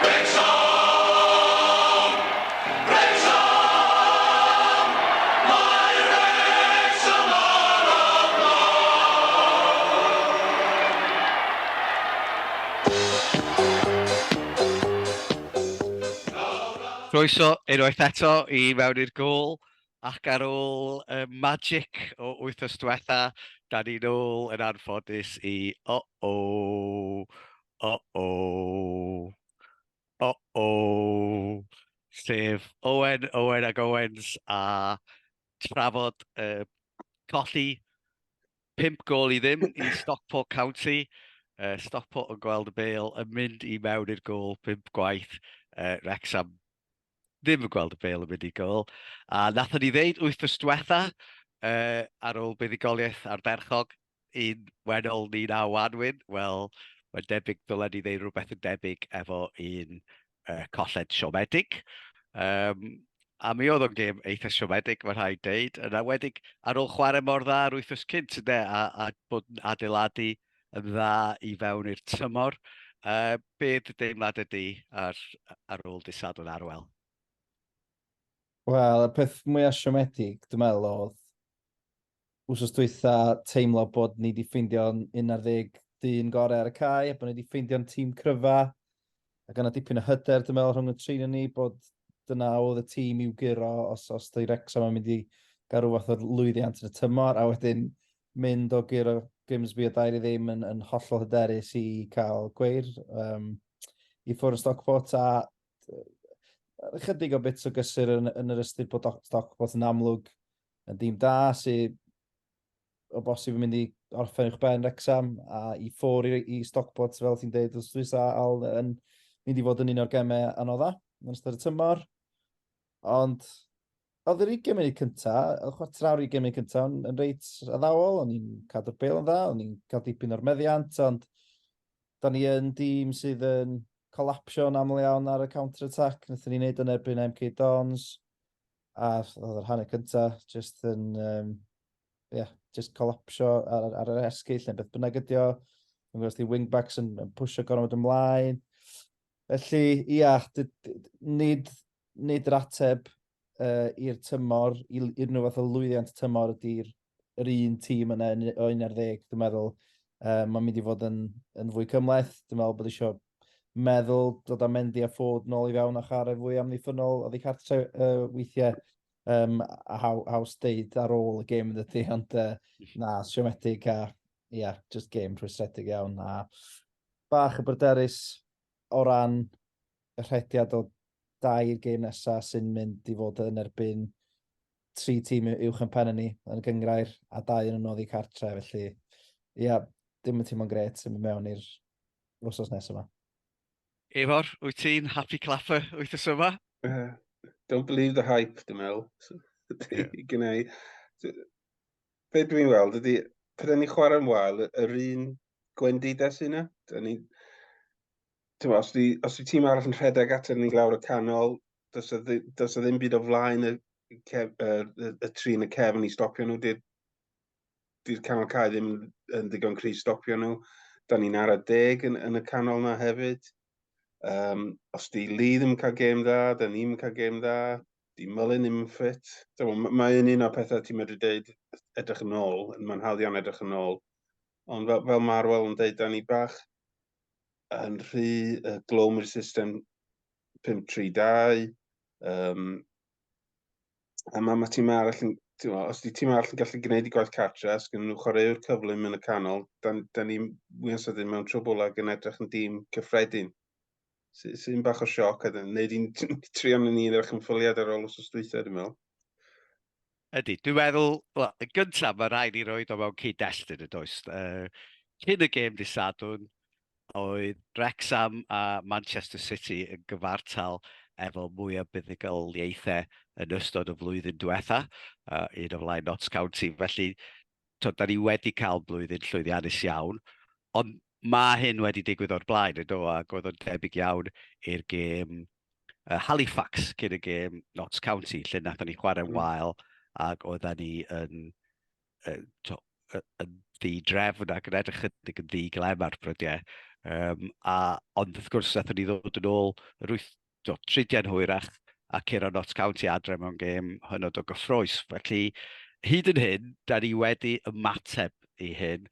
Wrexham! Wrexham! Mae Wrexham ar y Croeso unwaith eto i mewn i'r gôl ac ar ôl magic o wythnos diwetha, da ni nôl yn anffodus i sef Owen ac Owens a trafod colli 5 gôl i ddim i Stockport County. Stockport yn gweld y bêl yn mynd i mewn i'r gôl 5 gwaith. Wrexham ddim yn gweld y bêl yn mynd i gôl. A nathon ni ddeud wythnos diwetha, ar ôl buddigoliaeth ardderchog, un wenol ni na wanwyn. Wel, mae'n debyg ddylen ni ddeud rhywbeth yn debyg efo un colled siomedig. A mi oedd o'n gêm eitha siomedig, mae'n rhaid deud. Yn awedig ar ôl chwarae mor dda ar wythnos cynt, ynde, a bod yn adeiladu yn dda i fewn i'r tymor. Beth y deimlad ydy ar ôl disadwn Arwel? Wel, y peth mwyaf siomedig, dwi'n meddwl, oedd wsos dwytha teimlo bod ni wedi ffeindio'n 11 dyn gorau ar y cae, a bod ni wedi ffeindio'n tîm cryfa, ac yna dipyn o hyder, dwi'n meddwl, rhwng y trin ni, bod dyna oedd y tîm i'w giro os di Wrexham yn mynd i gael rhyw fath o lwyddiant yn y tymor, a wedyn mynd o giro Grimsby o 2-0 yn hollol hyderus i cael Cweir i ffwrdd yn Stockport, a chydig o bits o gysur yn yr ystyr bod Stockport yn amlwg yn dîm da sydd o bosib yn mynd i orffen i'ch ben Wrexham a i ffwr i Stockport fel ti'n dweud os dwi'n sael yn mynd i fod yn un o'r gemau anodda yn ystod y tymor. Ond oedd yr 20 munud cyntaf, oedd chwarter awr 20 munud cyntaf yn reit addawol, o'n i'n cadw'r bêl yn dda, o'n i'n cael dipyn o'r meddiant, ond da ni yn dîm sydd yn colapsio'n aml iawn ar y counter-attack. Nathon ni wneud yn erbyn MK Dons. A oedd yr hanner cyntaf just yn, just colapsio ar yr esgyll neu beth bynnag ydi o. Yn gwrs di wingbacks yn pwysio gormod ymlaen. Felly, nid yr ateb i'r tymor, i'r nhw fath o lwyddiant tymor ydy'r un tîm yna o 11, dwi'n meddwl. Mae'n mynd i fod yn fwy cymleth. Dwi'n meddwl bod eisiau meddwl dod â Mendy a Ford nôl i fewn a charae fwy amddiffynol oedd ei cartre weithiau a haws deud ar ôl y gêm yn dydy, ond na, siomedig a just gêm rhwystredig iawn a bach y bryderus o ran y rhediad o 2 gêm nesaf sy'n mynd i fod yn erbyn 3 tîm uwch yn pen ni yn y gyngrair a 2 yn ymwneud i cartre, felly dim yn tîm o'n gret sy'n mynd mewn i'r wsos nesaf yma. Efor, wyt ti'n happy clapper wythnos yma? Don't believe the hype, dwi'n meddwl. Be dwi'n weld ydy, pryd ni chwarae'n wael, yr un gwendides yna. Os di tîm arall yn rhedeg at ni lawr y canol, does o ddim byd o flaen y tri yn y cefn i stopio nhw. Di'r canol cae ddim yn ddigon cry stopio nhw. Da ni'n ar y 10 yn y canol na hefyd. Os di Lee ddim yn cael gêm dda, da ni'n cael gêm dda, di Mullin ddim yn ffit. Mae'n un o'r pethau ti'n medru dweud edrych yn ôl, mae'n hawdd iawn edrych yn ôl. Ond fel Marwel yn dweud, da ni bach yn rhy glwm i'r system 5-3-2. A mae tîm arall, os di tîm arall yn gallu gwneud i gwaith cartre, os gyda nhw chwaraewr cyflym yn y canol, da ni mwy o sydyn mewn trwbl ac yn edrych yn dîm cyffredin. Sy'n bach o sioc, neu di'n trio yn ni edrych yn ffyliad ar ôl os dwytha, dwi'n meddwl. Ydy, dwi'n meddwl, yn gyntaf mae rhaid i roed o mewn cyd-destun y does. Cyn y gêm disadwn, oedd Wrexham a Manchester City yn gyfartal efo mwy o buddigoliaethau yn ystod y flwyddyn diwetha, un o flaen Notts County. Felly, da ni wedi cael blwyddyn llwyddiannus iawn, ond mae hyn wedi digwydd o'r blaen, ac oedd o'n debyg iawn i'r gêm Halifax cyn y gêm Notts County, lle nathon ni chwarae'n wael, ac oedden ni yn ddi-drefn ac yn edrych yn ddi-glem ar brydiau. Ond wrth gwrs, nathon ni ddod yn ôl yr 30 hwyrach a Curo Notts County adre mewn gêm hynod o gyffroes. Felly, hyd yn hyn, da ni wedi ymateb i hyn,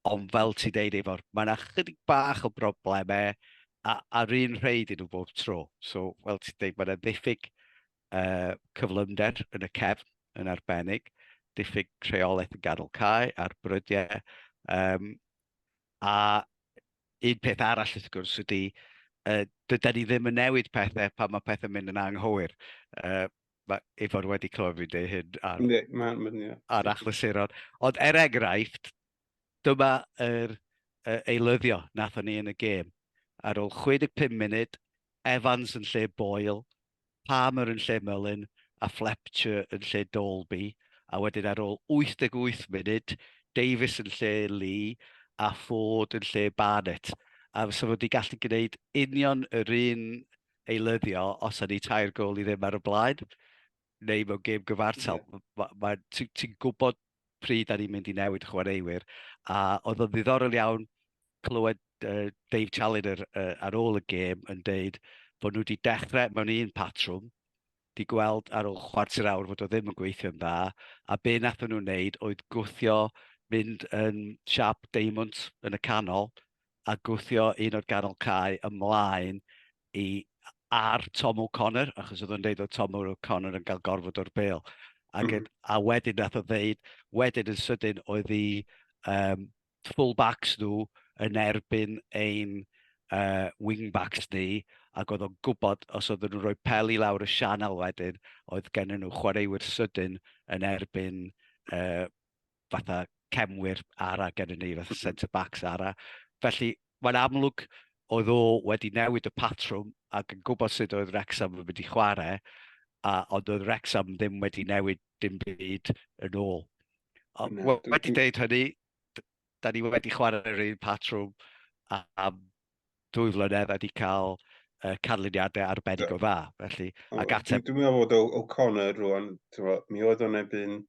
ond fel ti deud efo'r, mae yna chydig bach o broblemau a'r un rhaid i nhw bob tro. So, fel ti deud, mae yna ddiffyg cyflymder yn y cefn yn arbennig, diffyg rheolaeth yn ganol cae a'r brydiau. A un peth arall wrth gwrs ydy, dyda ni ddim yn newid pethau pan mae pethau'n mynd yn anghywir. Mae Ifor wedi clywed fi dweud hyn ar achlysuron. Ond enghraifft, dyma yr eilyddio nathon ni yn y gêm. Ar ôl 65 munud, Evans yn lle Boyle, Palmer yn lle Mullin, a Fletcher yn lle Dolby. A wedyn ar ôl 88 munud, Davies yn lle Lee, a Ford yn lle Barnett. A fysa fod i gallu gwneud union yr un eilyddio os ydy tair gol i ddim ar y blaen, neu mewn gêm gyfartal. Ti'n gwybod pryd da ni'n mynd i newid chwaraewyr. A oedd o'n ddiddorol iawn clywed Dave Challenger ar ôl y gêm yn deud bod nhw wedi dechrau mewn un patrwm, di gweld ar ôl chwarter awr fod o ddim yn gweithio'n dda, a be nathon nhw'n wneud oedd gwthio mynd yn siap Diamond yn y canol, a gwthio un o'r ganol cae ymlaen ar Tom O'Connor, achos oedd o'n deud oedd Tom O'Connor yn cael gorfod o'r bêl. A wedyn nath o ddeud, wedyn yn sydyn oedd i full-backs nhw yn erbyn ein wing-backs ni, ac oedd o'n gwybod os oedd nhw'n rhoi pel i lawr y sianel wedyn, oedd gen nhw chwaraewyr sydyn yn erbyn fatha cemwyr ara gen ni, fatha centre-backs ara. Felly, mae'n amlwg oedd o wedi newid y patrwm ac yn gwybod sut oedd Wrexham yn mynd i chwarae, ond oedd Wrexham ddim wedi newid dim byd yn ôl. Wedi deud hynny, da ni wedi chwarae'r un patrwm am 2 flynedd a wedi cael canlyniadau arbennig o dda. Felly, Dwi'n meddwl bod O'Connor rwan, mi oedd o'n ebyn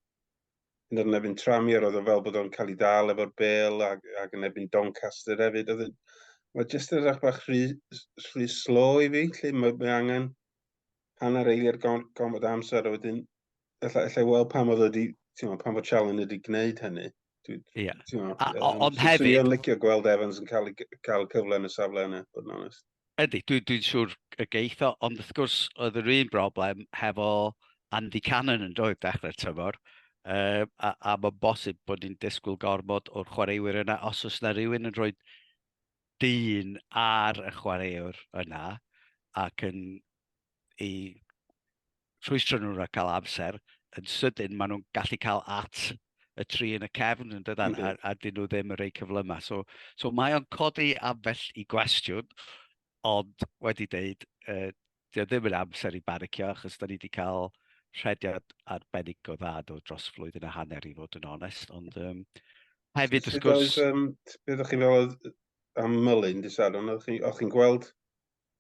Tramier, oedd o fel bod o'n cael ei dal efo'r bêl ac yn ebyn Doncaster hefyd. Mae jyst yn edrych bach rhy slo i fi, lle mae angen hanner eiliad gormod amser, a wedyn, allai weld pam oedd pam fod Challenger wedi gwneud hynny. Ond hefyd... Swn i'n licio gweld Evans yn cael cyfle yn y safle yna, bod yn onest. Ydy, dwi'n siŵr y geitho, ond wrth gwrs oedd yr un broblem hefo Andy Cannon yn dod dechrau'r tymor, a mae'n bosib bod ni'n disgwyl gormod o'r chwaraewyr yna, os oes yna rhywun yn rhoi dyn ar y chwaraewr yna, ac yn ei rhwystro nhw a cael amser, yn sydyn maen nhw'n gallu cael at y tri yn y cefn yn dydyn, a dyn nhw ddim yn rhoi cyflymau. So mae o'n codi ambell i gwestiwn, ond wedi deud, dio ddim yn amser i baricio, achos da ni wedi cael rhediad arbennig o dda dros flwyddyn a hanner i fod yn onest. Ond hefyd, wrth gwrs... Beth o'ch chi'n fel am Mullin, o'ch chi'n gweld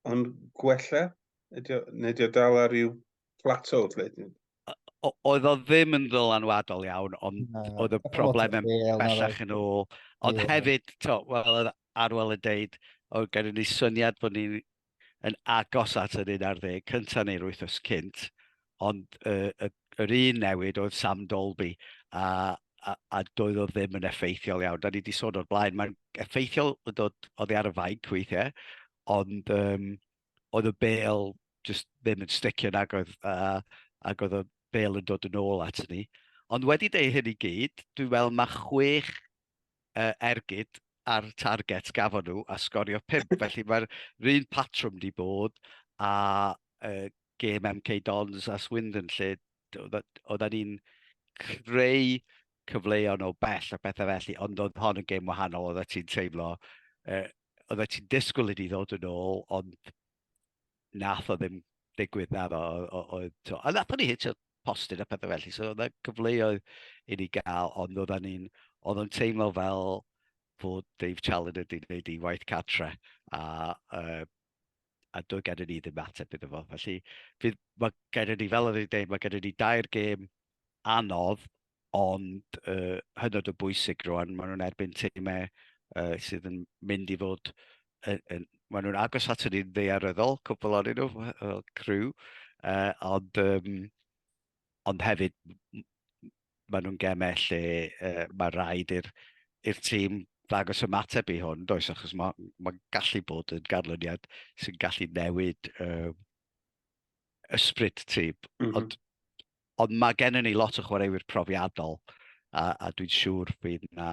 o'n gwella? Neu dio dal ar ryw plateau? Oedd o ddim yn ddylanwadol iawn, ond oedd y problemau bellach yn ôl. Ond hefyd, wel, Arwel yn deud, oedd gen ni syniad bod ni'n agos at yr 11 cyntaf neu'r wythnos cynt, ond yr un newid oedd Sam Dolby, a doedd o ddim yn effeithiol iawn. Da ni wedi sôn o'r blaen, mae'n effeithiol oedd ar y fainc weithiau, ond oedd y bêl just ddim yn sticio nag oedd, ac oedd y bêl yn dod yn ôl at ni. Ond wedi deud hyn i gyd, dwi'n meddwl mae 6 ergyd ar target gafon nhw a sgorio 5. Felly mae'r un patrwm wedi bod a gêm MK Dons a Swindon, lle oedden ni'n creu cyfleon o bell a bethau felly, ond oedd hon yn gêm wahanol, oedden ti'n teimlo, oedden ti'n disgwyl i ni ddod yn ôl, ond nath o ddim digwydd na ddo. A nath o'n ni hitio postyn a pethau felly, so oedd cyfleoedd i ni gael, ond oedd o'n teimlo fel bod Dave Challenger wedi gwneud i waith cartre, a doedd gen ni ddim ateb iddo fo. Felly, mae gen ni, fel oedd i'n dweud, mae gen ni 2 gêm anodd, ond hynod o bwysig rwan. Maen nhw'n erbyn teimau sydd yn mynd i fod maen nhw'n agos at ni'n ddaearyddol, cwbl o'n nhw, fel crew, ond hefyd maen nhw'n gemau lle mae rhaid i'r tîm ddangos ymateb i hwn, does, achos mae'n gallu bod yn ganlyniad sy'n gallu newid ysbryd tîm. Ond mae gennym ni lot o chwaraewyr profiadol, a dwi'n siŵr bydd na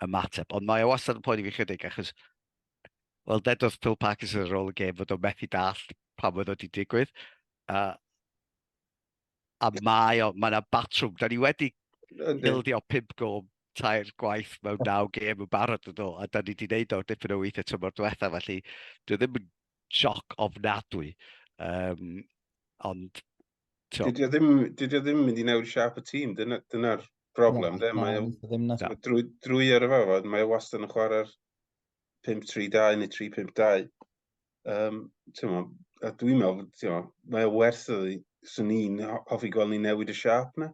ymateb. Ond mae o wastad yn poeni fi chydig, achos, wel, dedodd Phil Parkinson ar ôl y gêm fod o'n methu dall pan oedd o wedi digwydd. A mae yna batrwm. Da ni wedi hildio 5 gol tair gwaith mewn 9 gêm yn barod yn ôl, a da ni wedi gwneud o dipyn o weithiau tymor diwetha, felly dwi ddim yn sioc ofnadwy. Ond, Dydy o ddim mynd i newid siap y tîm, dyna'r broblem, de? Drwy ar y fawr, mae o wastad yn chwarae'r 5-3-2 neu 3-5-2. A dwi'n meddwl, mae o werth iddi, swn i'n hoffi gweld ni newid y siap na.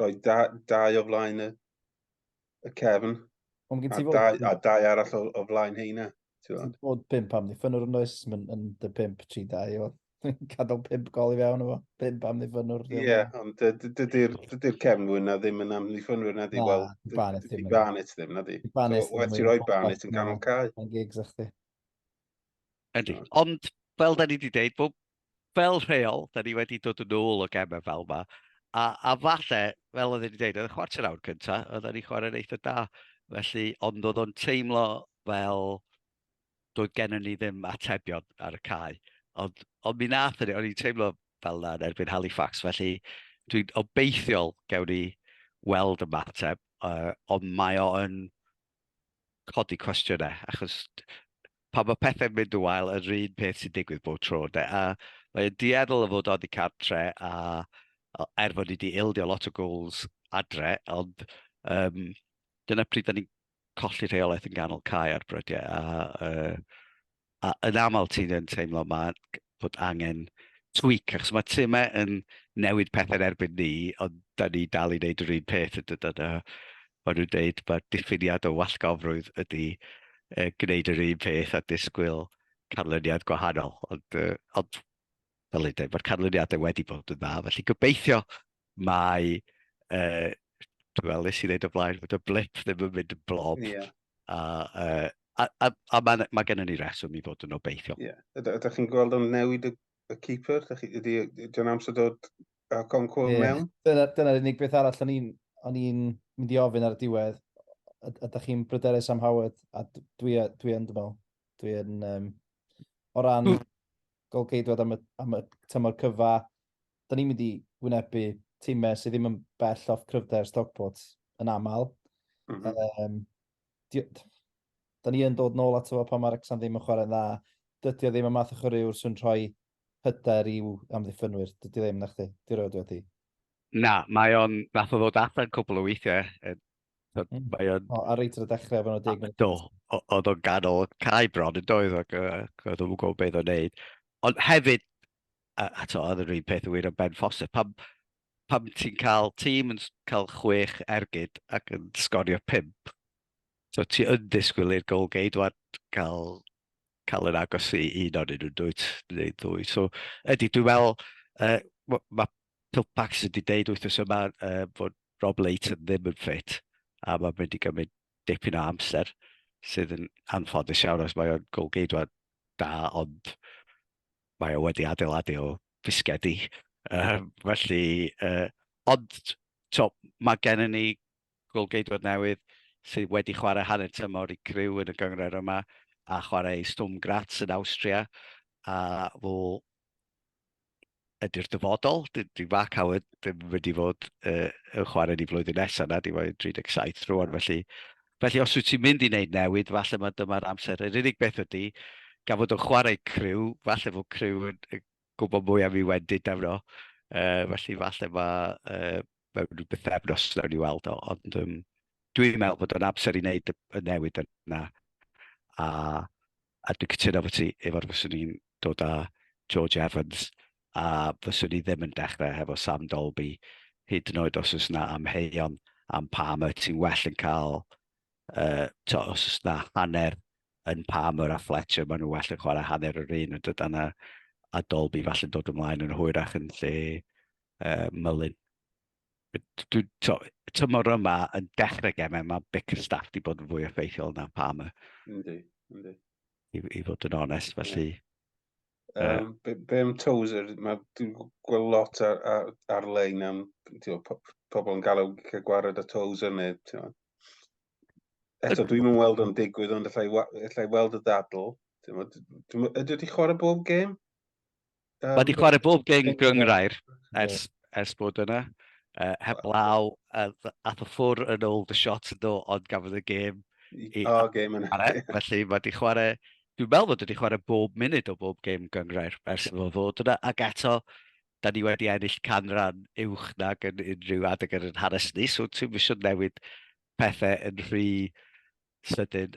Roi 2 o flaen y cefn, a 2 arall o flaen heina. Ti'n bod 5 am ddiffynwr yn oes, yn dy 5-3-2 o. Cadw 5 gol i fewn o fo, 5 am ddiffynwr. Ie, ond dydy'r cefn fwy na ddim yn am ddiffynwr na di, wel, dydy Barnett ddim na di. Werth ti roi Barnett yn ganol cae. Yn gigs o'ch di. Yndi, ond fel da ni wedi dweud, bod fel rheol, da ni wedi dod yn ôl o gemau fel yma, a falle, fel oedd wedi dweud, oedd y chwarter awr cyntaf, oedd ni chwarae'n eitha da, felly, ond oedd o'n teimlo fel doedd gennym ni ddim atebion ar y cae. Ond mi nath o'n i'n teimlo fel na yn erbyn Halifax, felly dwi'n obeithiol gewn ni weld y mateb, ond mae o yn codi cwestiynau, achos pan mae pethau'n mynd yn wael, yr un peth sy'n digwydd bob tro. Mae'n dieddol o fod oddi cartre, a fod ni wedi ildio lot o gols adre, ond dyna pryd da ni'n colli rheolaeth yn ganol cae ar brydiau. A yn aml ti'n teimlo bod angen tweak, achos mae tîmau yn newid pethau'n erbyn ni, ond da ni dal i wneud yr un peth. Mae nhw'n dweud mae diffiniad o wallgofrwydd ydy gwneud yr un peth a disgwyl canlyniad gwahanol. Ond fel ei dweud, mae'r canlyniadau wedi bod yn dda, felly gobeithio mae, dwi'n meddwl, nes i wneud o blaen, fod y blip ddim yn mynd yn blob. A mae gennym ni reswm i fod yn obeithiol. Ie. Ydych chi'n gweld o'n newid y keeper? Ydy'n amser dod a Concor mewn? Dyna'r unig beth arall o'n i'n mynd i ofyn ar y diwedd. Ydych chi'n bryderus am Howard? A dwi yn dymel. Dwi yn... O ran golgeidwad am y tymor cyfa, da ni'n mynd i wynebu tîmau sydd ddim yn bell off cryfder Stockport yn aml. Da ni yn dod nôl ato fo pan mae Wrexham ddim yn chwarae'n dda. Dydy o ddim y math o chwaraewr sy'n rhoi hyder i'w amddiffynwyr. Dydy ddim na chdi. Di roed wedi. Na, mae o'n nath o ddod allan cwbl o weithiau. Ar reit ar y dechrau fan o 10 minutes. Do, oedd o'n ganol cae bron yn doedd, ac oedd o'n gwybod beth o'n neud. Ond hefyd, oedd yr un peth yn wir am Ben Foster, pam ti'n cael tîm yn cael 6 ergyd ac yn sgorio 5, so ti yn disgwyl i'r golgeidwad cael yn agos i un o'n nhw'n neu 2. So ydy, dwi'n meddwl, mae Phil Paxson wedi deud wythnos yma bod Rob Leighton ddim yn ffit, a mae'n mynd i gymryd dipyn o amser, sydd yn anffodus iawn, os mae o'n golgeidwad da, ond mae o wedi adeiladu o fisgedi. Felly, ond mae gennym ni golgeidwad newydd sydd wedi chwarae hanner tymor i Crio yn y gyngor yma, a chwarae i Sturm Graz yn Awstria, a fo ydy'r dyfodol. Di Mark Howard ddim wedi fod yn chwarae ni flwyddyn nesaf na, di fod 37 rwan, felly os wyt ti'n mynd i wneud newid, falle dyma'r amser. Yr unig beth ydy, gan fod yn chwarae Crio, falle fod Crio yn gwybod mwy am ei wendid efno, felly falle mae mewn bythefnos nawn ni weld o, ond dwi'n meddwl bod o'n amser i wneud y newid yna, a dwi'n cytuno fod ti efo'r fyswn ni'n dod â George Evans, a fyswn ni ddim yn dechrau efo Sam Dolby, hyd yn oed os oes yna amheuon am Palmer, ti'n well yn cael, os oes yna hanner yn Palmer a Fletcher, maen nhw well yn chwarae hanner yr un, yn dod yna a Dolby falle'n dod ymlaen yn hwyrach yn lle Mullin. Tymor yma yn dechrau gemau, mae Bickerstaff wedi bod yn fwy effeithiol na Palmer, Yndi. i fod yn onest, felly. Be am Tozer, dwi'n gweld lot ar-lein am pobl yn galw cael gwared y Tozer neu... Eto, dwi'n mynd weld o'n digwydd, ond allai weld y ddadl. Ydy wedi chwarae bob gêm? Mae wedi chwarae bob gêm gyngrair ers bod yna. Heblaw, ath o ffwr yn ôl the shot yn ôl, ond gafodd y gêm Gêm yna. Felly mae wedi chwarae, dwi'n meddwl bod wedi chwarae bob munud o bob gêm gyngrair ers fo fod yna, ac eto, da ni wedi ennill canran uwch nag yn unrhyw adeg yn hanes ni, so ti'n mysio newid pethau yn rhy sydyn.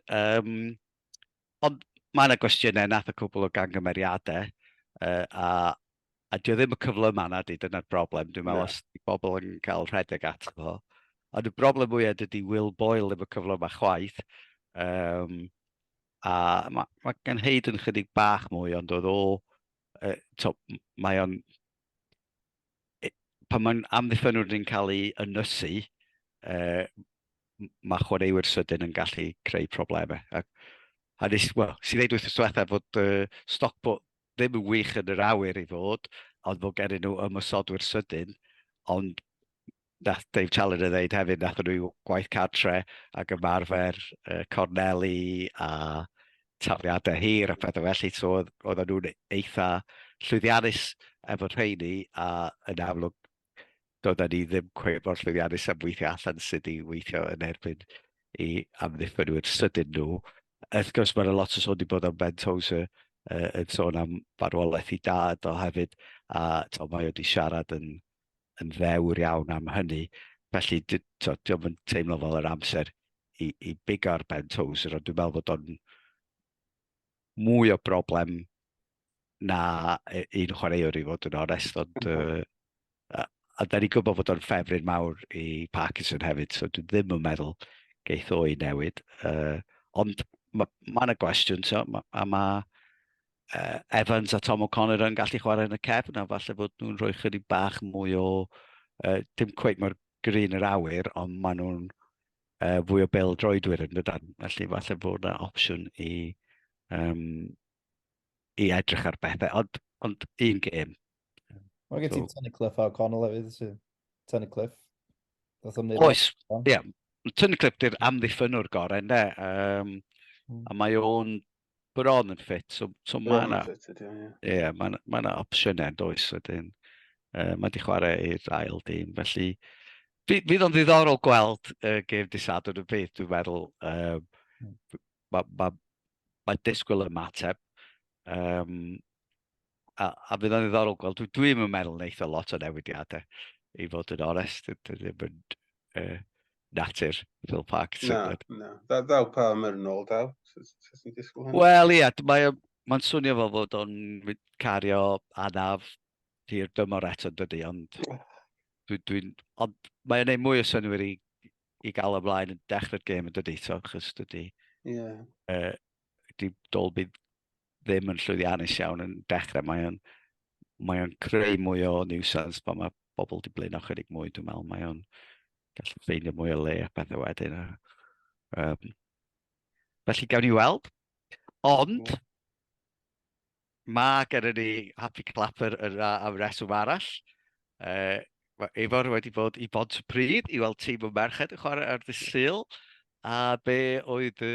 Ond mae yna gwestiynau, nath y cwbl o gangymeriadau, a dio ddim y cyfle yma na di, dyna'r broblem. Dwi'n meddwl os di bobl yn cael rhedeg ato fo. Ond y broblem mwyaf ydy Will Boyle ddim y cyfle yma chwaith. A mae gan Hayden chydig bach mwy, ond oedd mae o'n... Pan mae'n amddiffynwyr ni'n cael ei ynysu, mae chwaraewyr sydyn yn gallu creu problemau. A sy'n dweud wrth yswetha fod Stockport ddim yn wych yn yr awyr i fod, ond fod gen nhw ymysodwyr sydyn, ond nath Dave Challen yn dweud hefyd, nath nhw gwaith cartre ac ymarfer Corneli a tafliadau hir a pethau felly, so oedd nhw'n eitha llwyddiannus efo rheini, a yn amlwg doedden ni ddim cweith mor llwyddiannus am weithio allan sydd i weithio yn erbyn i amddiffynwyr sydyn nhw. Wrth gwrs, mae'n lot o sôn wedi bod am Ben Tozer yn sôn am farwolaeth i dad o hefyd, a mae wedi siarad yn ddewr iawn am hynny. Felly, diolch yn teimlo fel yr amser i bigo'r Ben Tozer, ond dwi'n meddwl bod o'n mwy o broblem na un chwaraewr i fod yn onest, ond a da ni gwybod bod o'n ffefryn mawr i Parkinson hefyd, so dwi ddim yn meddwl geith o'i newid. Ond mae yna gwestiwn, a mae Evans a Tom O'Connor yn gallu chwarae yn y cefn, a falle bod nhw'n rhoi chydig bach mwy o, dim cweith mor grin yr awyr, ond maen nhw'n fwy o bêl-droedwyr yn dydyn. Felly falle bod yna opsiwn i edrych ar bethau, ond un gêm. Mae gen ti Tunnicliffe a O'Connell hefyd, Tunnicliffe. Oes, ie. Tunnicliffe di'r amddiffynwr gorau, ynddo. A mae o'n bron yn ffit, so mae yna opsiynau does wedyn. Mae wedi chwarae i'r ail dîm, felly fydd o'n ddiddorol gweld gêm disadwr y beth, dwi'n meddwl. Mae disgwyl ymateb. A fydd o'n ddiddorol gweld, dwi'n meddwl wneud o lot o newidiadau, i fod yn onest, ddim yn natur Phil Parkinson. Na. Ddaw Palmer yn ôl daw. Wel, ie, mae'n swnio fel fod o'n cario anaf tir dymor eto dydy, ond mae'n ei mwy o synwyr i gael ymlaen yn dechrau'r gêm yn dydy, achos dydy Dolby ddim yn llwyddiannus iawn yn dechrau. Mae o'n creu mwy o nuisance pan mae bobl di blino chydig mwy, dwi'n meddwl. Mae o'n gallu ffeindio mwy o le a bethau wedyn. Felly gawn ni weld. Ond, mae gennym ni happy clapper am reswm arall. Efo'r wedi bod i Pontypridd i weld tîm o merched yn chwarae ar ddydd Sul. A be oedd y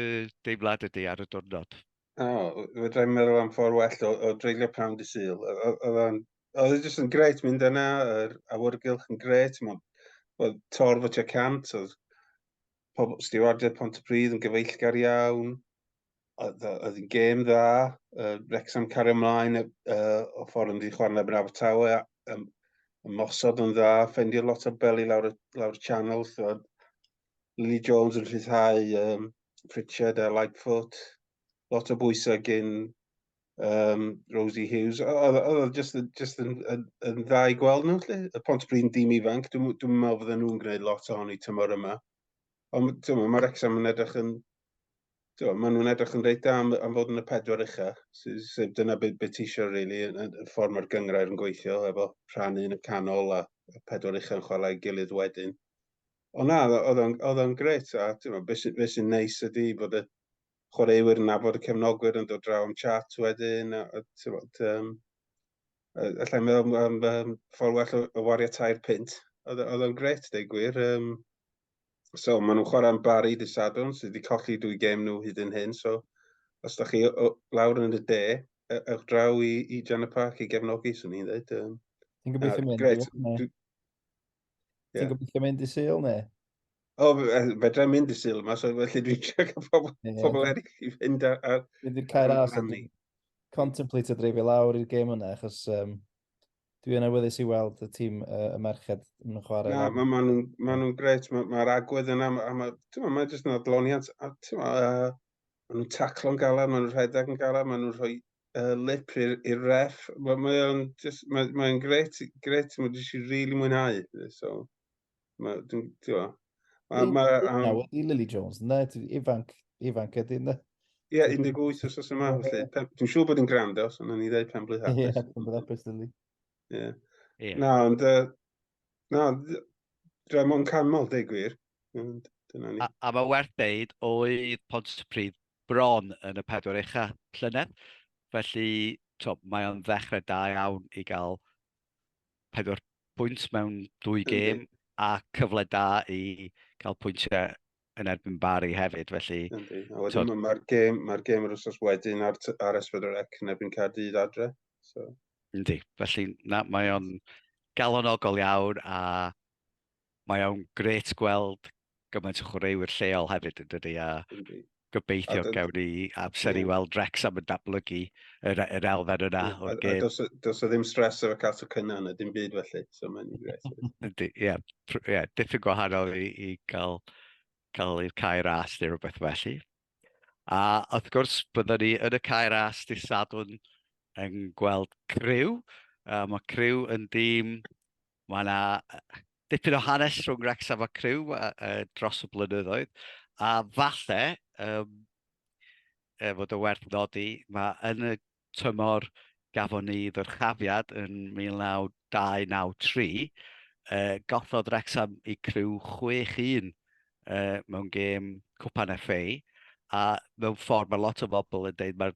deimlad ydy ar y diwrnod? Fydra i'n meddwl am ffordd well o dreulio prawn dy Sul. Oedd e jyst yn greit mynd yna, yr awyrgylch yn greit. Oedd torf o tua cant, oedd stiwardiad Pontypridd yn gyfeillgar iawn. Oedd yn gêm dda. Wrexham cario ymlaen o ffordd yn di chwarae yn Abertawe. Ymosod yn dda, ffendio lot o beli lawr y channel. Lily Jones yn rhyddhau Pritchard a Lightfoot. Lot o bwysau gyn Rosie Hughes. Oedd just yn dda i gweld nhw. Y Pontypridd yn dîm ifanc. Dwi'n meddwl fydden nhw'n gwneud lot ohoni tymor yma. Ond mae Wrexham yn edrych yn Maen nhw'n edrych yn reit da am fod yn y pedwar ucha. Dyna beth ti eisiau, really, y ffordd mae'r gyngrair yn gweithio, efo rhannu yn y canol a y pedwar ucha yn chwarae gilydd wedyn. Ond na, oedd o'n gret, a beth sy'n neis ydy bod y chwaraewyr yn nabod y cefnogwyr yn dod draw am chat wedyn, allai meddwl am ffordd well o wario 3 pint. Oedd o'n gret, dweud gwir. So, maen nhw'n chwarae am Bari dy Sadwrn, sydd wedi colli 2 gêm nhw hyd yn hyn. So, os da chi lawr yn y de, ewch draw i Jan y Parc i gefnogi, swn i'n dweud. Ti'n gobeithio mynd Gret. Ti'n gobeithio mynd i Sul, ne? O, fedra mynd i Sul yma, so felly dwi'n siarad cael pobl eraill i fynd ar Fynd i'r cair as a rannu. contemplate dreifio lawr i'r gêm yna, achos dwi'n awyddus i weld y tîm y merched yn chwarae. Na, maen nhw'n gret. Mae'r agwedd yna, mae'n jyst yn adloniant. Maen nhw'n taclo'n galad, maen nhw'n rhedeg yn galad, maen nhw'n rhoi lip i'r ref. Mae'n gret, mae'n jyst i rili mwynhau. So, I Lily Jones, ne? Ifanc ydy, ne? Ie, 18 os yma. Dwi'n siŵr bod yn gwrando, so nawn ni ddeud penblwydd hapus. Ie, penblwydd hapus, Lily. Ie. Na, ond dra mo'n canmol, dweud gwir. A mae werth deud oedd Pontypridd bron yn y 4 ucha llynedd. Felly, mae o'n ddechrau da iawn i gael 4 pwynt mewn 2 gêm a cyfle da i gael pwyntiau yn erbyn Bari hefyd. Felly, a wedyn mae'r gêm yr wsos wedyn ar S4C yn erbyn Caerdydd adre. Yndi. Felly, mae o'n galonogol iawn a mae o'n gret gweld gymaint o chwaraewyr lleol hefyd yn dydi, a gobeithio gawn ni amser i weld Wrexham yn datblygu yr elfen yna o'r gêm. Does o ddim stres efo cael cynna yna, dim byd felly, so mae'n gret. Yndi, ie, diffyg gwahanol i gael i'r cair as neu rhywbeth felly. A wrth gwrs, byddwn ni yn y cair as dydd Sadwrn yn gweld Curo. Mae Curo yn dîm, mae yna dipyn o hanes rhwng Wrexham a Curo dros y blynyddoedd. A falle, fod y werth nodi, mae yn y tymor gafon ni ddyrchafiad yn 1993, gothodd Wrexham i Curo 6-1 mewn gêm Cwpan FA, a mewn ffordd mae lot o bobl yn dweud mae'r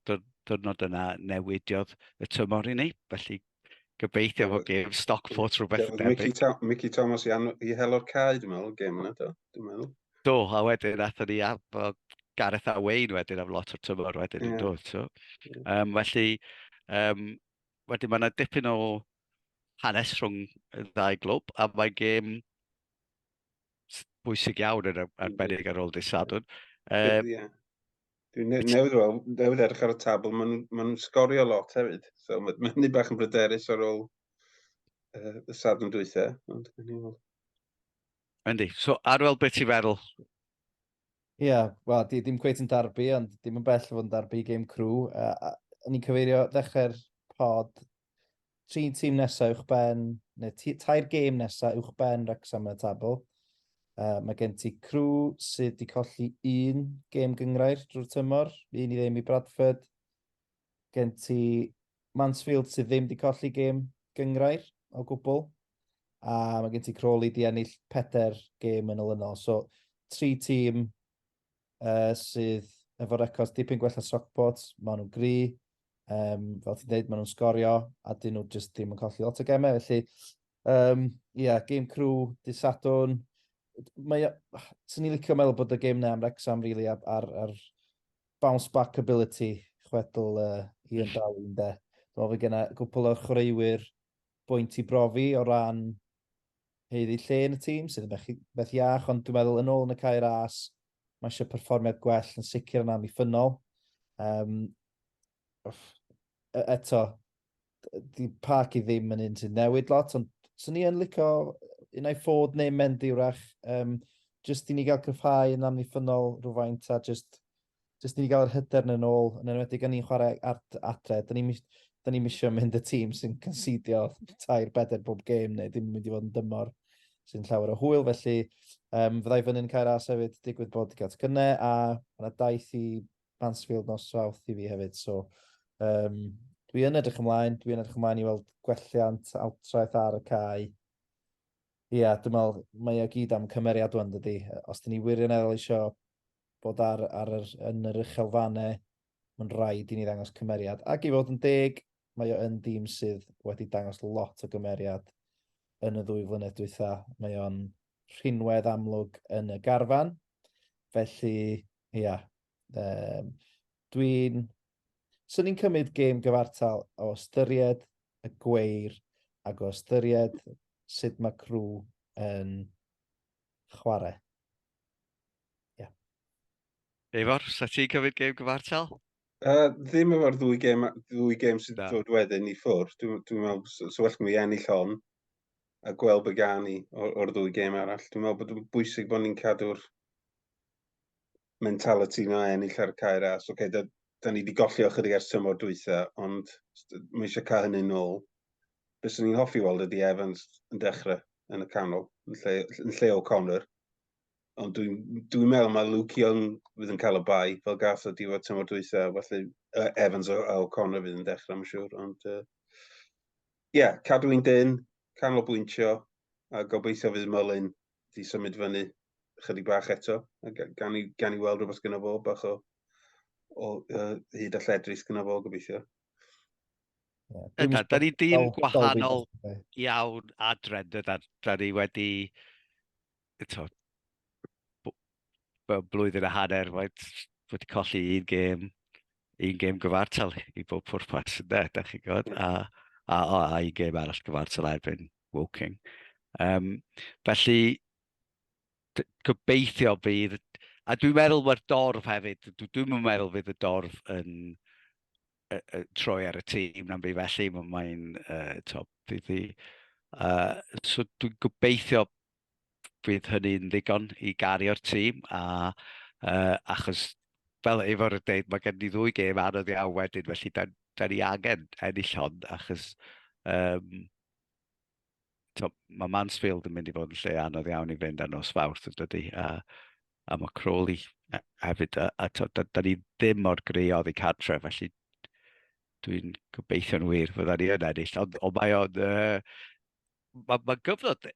diwrnod yna newidiodd y tymor i ni, felly gobeithio fod gêm Stockport rhywbeth debyg. Mickey Thomas i helo'r cae, dwi'n meddwl, gêm yna, dwi'n meddwl. Do, a wedyn athyn ni Gareth a Wayne wedyn am lot o'r tymor wedyn yn dod. Felly, wedyn mae yna dipyn o hanes rhwng y ddau glwb, a mae gêm bwysig iawn yn arbennig ar ôl dydd Sadwrn. Dwi'n newydd edrych ar y tabl, maen nhw'n sgorio lot hefyd. So mae'n ni bach yn bryderus ar ôl y Sadwrn dwytha. Yndi, so Arwel, beth ti'n feddwl? Ie, wel, dim cweit yn darbu, ond dim yn bell fod yn darbu gêm Curo. O'n i'n cyfeirio ddechrau'r pod 3 tîm nesaf uwch ben, neu 3 gêm nesaf uwch ben Wrexham yn y tabl. Mae gen ti Curo sydd wedi colli 1 gêm gyngrair drwy'r tymor, 1 i ddim i Bradford. Gen ti Mansfield sydd ddim wedi colli gêm gyngrair o gwbl. A mae gen ti Crawley di ennill 4 gêm yn olynol. So, 3 tîm sydd efo records dipyn gwella Stockport, maen nhw'n gri. Fel ti'n dweud, maen nhw'n sgorio, a dyn nhw just ddim yn colli lot o gemau. Felly, gêm Curo, dydd Sadwrn. Sy'n ni'n licio meddwl bod y gêm na am Wrexham really ar Bouncebackability chwedl Ian Darwin de. Dwi'n meddwl gen gwbl o'r chwaraewyr bwynt i brofi o ran heiddi lle yn y tîm, sydd yn beth iach, ond dwi'n meddwl yn ôl yn y cair as, mae eisiau perfformiad gwell yn sicr yn amddiffynol. Eto, di Parc i ddim yn un sy'n newid lot, ond sy'n ni yn licio unai ffod neu Mendy wrach, just i ni gael cryfhau yn amddiffynol rhywfaint, a just i ni gael yr hyder yn ôl, yn enwedig gan ni'n chwarae adre. Da ni'n misio mynd y tîm sy'n concedio 3-4 bob gêm, neu ddim yn mynd i fod yn dymor. sy'n llawer o hwyl, felly fyddai fyny'n cael ras hefyd digwydd bod gats gynnau, a yna daith i Mansfield nos Fawrth i fi hefyd, so dwi'n edrych ymlaen i weld gwelliant altraeth ar y cae. Ia, dwi'n meddwl, mae o gyd am cymeriad wan dydi. Os dyn ni wirioneddol eisiau bod yn yr uchelfannau, mae'n rhaid i ni ddangos cymeriad. Ac i fod yn deg, mae o yn dîm sydd wedi dangos lot o gymeriad yn y 2 flynedd dwytha. Mae o'n rhinwedd amlwg yn y garfan. Felly, ia, so ni'n cymryd gêm gyfartal o ystyried y Cweir ac o ystyried sut mae Curo yn chwarae. Efor, sa ti'n cymryd gêm gyfartal? Ddim efo'r ddwy gêm sydd Na. dod wedyn i ffwrdd. Dwi'n meddwl, so well mi ennill hon a gweld be gan ni o'r ddwy gêm arall. Dwi'n meddwl bod yn bwysig bod ni'n cadw'r mentality na ennill ar y cae ras. Okay, da ni wedi golli ochr ers tymor dwytha, ond mae eisiau cael hynny nôl. Beth sy'n ni'n hoffi weld ydy Evans yn dechrau yn y canol, yn lle O'Connor. Ond dwi'n meddwl mae Luke Young fydd yn cael y bai, fel gath o diwedd tymor dwytha, felly Evans a O'Connor fydd yn dechrau, mae'n siŵr. Ond cadw i'n dyn, canolbwyntio, a gobeithio fydd Mullin di symud fyny chydig bach eto. Gan i weld rhywbeth gyda fo, bach o hyd a lledrith gyda fo, gobeithio. Yna, da ni dîm gwahanol iawn adren, da ni wedi blwyddyn a hanner wedi colli un gêm gyfartal i bob pwrpas, da chi'n gwybod, a un gêm arall gyfartal erbyn Woking. Felly, gobeithio bydd, a dwi'n meddwl mae'r dorf hefyd, dwi'n meddwl fydd y dorf yn troi ar y tîm na'n byd felly, mae'n bydd i. So dwi'n gobeithio bydd hynny'n ddigon i gario'r tîm, achos fel efo'r dweud, mae gen i 2 gêm anodd iawn wedyn, felly da ni angen ennill hon, achos mae Mansfield yn mynd i fod yn lle anodd iawn i fynd ar nos Fawrth, ydy, a mae Crawley hefyd, a da ni ddim mor greodd i cadre, felly dwi'n gobeithio'n wir fydda ni yn ennill, ond mae o'n mae'n gyfnod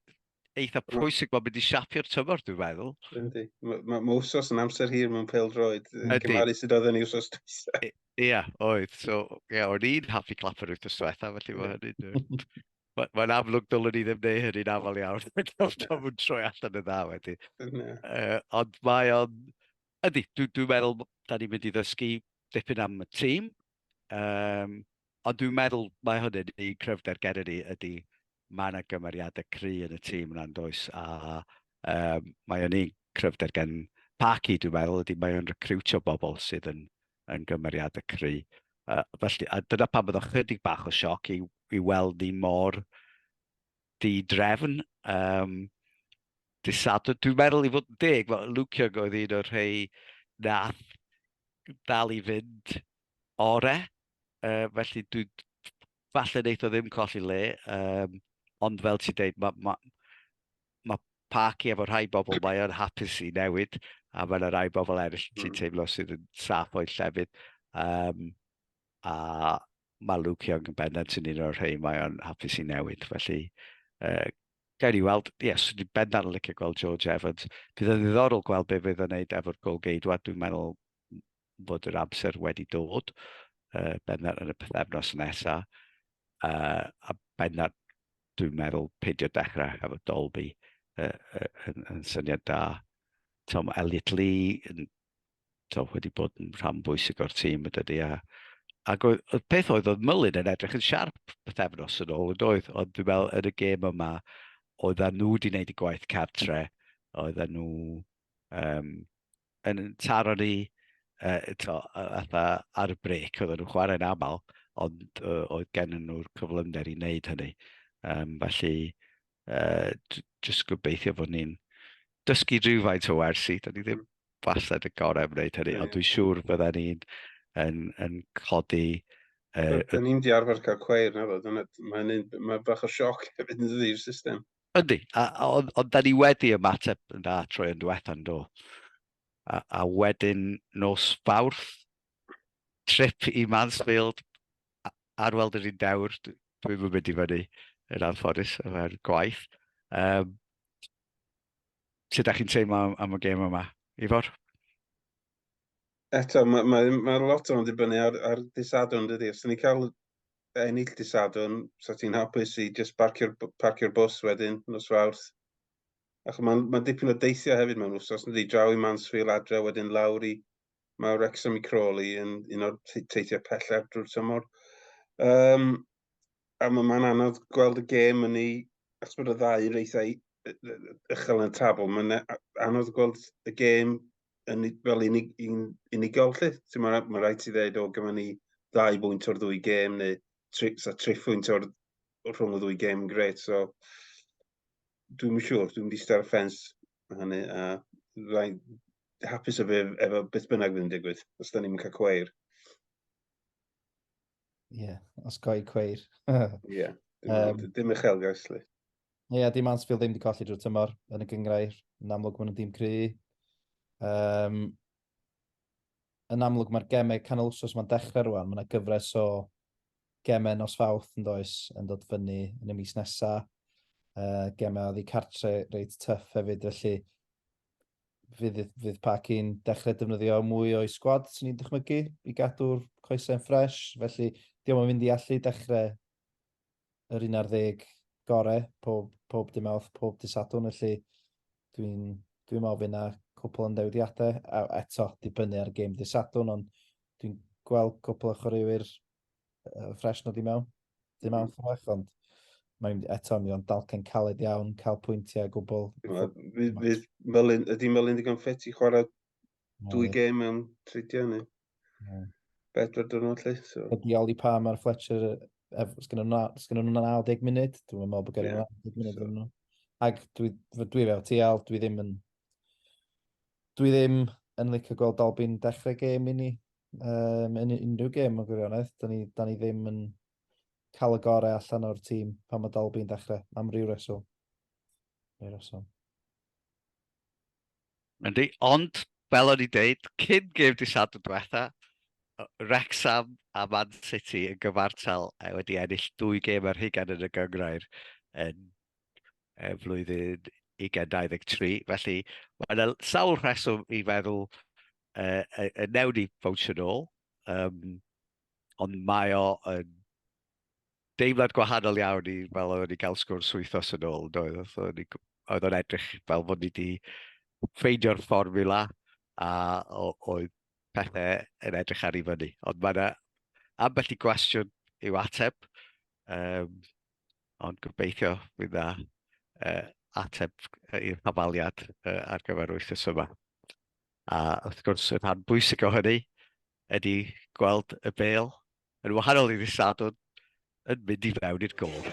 eitha pwysig mae'n mynd i siapio'r tymor, dwi'n meddwl. Yndi. Mae wsos yn amser hir mewn pêl-droed, cymaru sydd oedd yn ei wsos dwytha. Ia, oedd. So, o'n i'n haffi clapper wythnos diwetha, felly mae hynny'n... Mae'n amlwg dylwn ni ddim neu hynny'n aml iawn. Mae'n troi allan y dda wedi. Ond mae o'n... Ydy, dwi'n meddwl da ni'n mynd i ddysgu dipyn am y tîm. Ond dwi'n meddwl mae hynny'n un cryfder gen i ydy mae yna gymeriadau cry yn y tîm yna'n does, a mae o'n un cryfder gen Paki, dwi'n meddwl, ydy mae o'n recriwtio bobl sydd yn gymeriadau cry. Felly, a dyna pan bydd o chydig bach o sioc i weld ni mor di-drefn. Dwi'n meddwl i fod yn deg, Luke Young oedd un o'r rhai nath dal i fynd ore, felly falle wneith o ddim colli le, ond fel ti'n dweud, mae Paki efo rhai bobl mae o'n hapus i newid, a mae yna rhai bobl eraill sy'n teimlo sydd yn saff o'i llefydd. A mae Luke Young yn bendant yn un o'r rhai mae o'n hapus i newid. Felly, gael ni weld, dwi'n bendant yn licio gweld George Evans. Bydd yn ddiddorol gweld be fydd yn gwneud efo'r golgeidwad. Dwi'n meddwl bod yr amser wedi dod, bendant yn y pythefnos nesaf. A bendant, dwi'n meddwl, peidio dechrau efo Dolby yn syniad da. Tom Elliot Lee wedi bod yn rhan bwysig o'r tîm ydy. Ac y peth oedd Mullin yn edrych yn siarp pythefnos yn ôl, ond dwi'n meddwl yn y gêm yma, oedden nhw wedi gwneud y gwaith cartre, oedden nhw yn taro ni ar y brec, oedden nhw chwarae'n aml, ond oedd gen nhw'r cyflymder i wneud hynny. Felly, jyst gobeithio fod ni'n dysgu rhywfaint o wersi, da ni ddim balled y gorau wneud hynny, ond dwi'n siŵr bydden ni'n yn codi... Da ni'n di arfer cael Cweir na fod, mae bach o sioc hefyd yn ddi'r system. Yndi, ond da ni wedi ymateb yn da troi yn diwetha'n do. A wedyn nos Fawrth, trip i Mansfield, ar weld yr un dewr, dwi'n mynd i fyny yn anffodus efo'r gwaith. Sut ydych chi'n teimlo am y gêm yma, Ifor? Eto, mae lot o'n dibynnu ar disadwn, dydy. Os ni'n cael ennill disadwn, so ti'n hapus i just parcio'r bws wedyn, nos Fawrth. Ac mae'n dipyn o deithio hefyd mewn wsos, ydy, draw i Mansfield adre, wedyn lawr i mae Wrexham i Crawley yn un o'r teithiau pellaf drwy'r tymor. A mae'n anodd gweld y gêm yn ei, achos bod y ddau reithau uchel yn y tabl, mae'n anodd gweld y gêm fel unigol lle. Mae'n rhaid i ddweud o gyma ni 2 bwynt o'r 2 gêm, neu 3 pwynt rhwng y 2 gêm yn gret. So, dwi'n siŵr, dwi'n mynd i star y ffens hynny, a hapus efo beth bynnag fydd yn digwydd, os da ni'n cael Cweir. Ie, os goi Cweir. Ie, dim uchelgais. Ie, dim Mansfield ddim wedi colli drwy'r tymor yn y gyngrair. Yn amlwg maen nhw'n dim cry. Yn amlwg mae'r gemau canol wsos mae'n dechrau rwan. Mae yna gyfres o gemau nos Fawrth yn does yn dod fyny yn y mis nesaf. Gemau oedd i cartre reit tyff hefyd, felly fydd Pacin dechrau defnyddio mwy o'i sgwad sy'n ni'n dychmygu i gadw'r coesau'n ffres. Felly, diolch yn mynd i allu dechrau yr 11 gorau, pob dim awth, pob disadwn. Felly, dwi'n meddwl fydd yna cwpl yn dewdiadau. A eto, dibynnu ar y gêm disadwn, ond dwi'n gweld cwpl o chwaraewyr ffres nhw di mewn. Dim awth o'ch, ond eto mi o'n dalcen caled iawn, cael pwyntiau gwbl. Ydy Melyn digon ffit i chwarae 2 gêm mewn 30 neu 4 diwrnod lle. Ydy Oli Palm ar Fletcher, sgyn nhw'n 90 munud, dwi'n meddwl bod gen nhw'n 90 munud yn nhw. Ac dwi fel TL, dwi ddim yn licio gweld Albin dechrau gêm i ni, yn unrhyw gêm o gwirionedd. Da ni ddim yn cael y gorau allan o'r tîm pan mae Dalby'n dechrau, am ryw reswm. Yndi, ond fel o'n i dweud, cyn gêm disadwn diwetha, Wrexham a Man City yn gyfartal wedi ennill 2 gêm ar hugain yn y gyngrair yn flwyddyn 2023. Felly, mae'n sawl rheswm i feddwl y newn ni bownsio nôl, ond mae o yn deimlad gwahanol iawn i fel oedden ni gael sgwrs wythnos yn ôl. Oedd o'n edrych fel bod ni wedi ffeindio'r fformula a oedd pethau yn edrych ar ei fyny. Ond mae yna ambell i gwestiwn i'w ateb, ond gobeithio fydd yna ateb i'r pafaliad ar gyfer wythnos yma. A wrth gwrs, y rhan bwysig o hynny ydy gweld y bêl yn wahanol i ddisadwn yn mynd i fewn i'r gôl.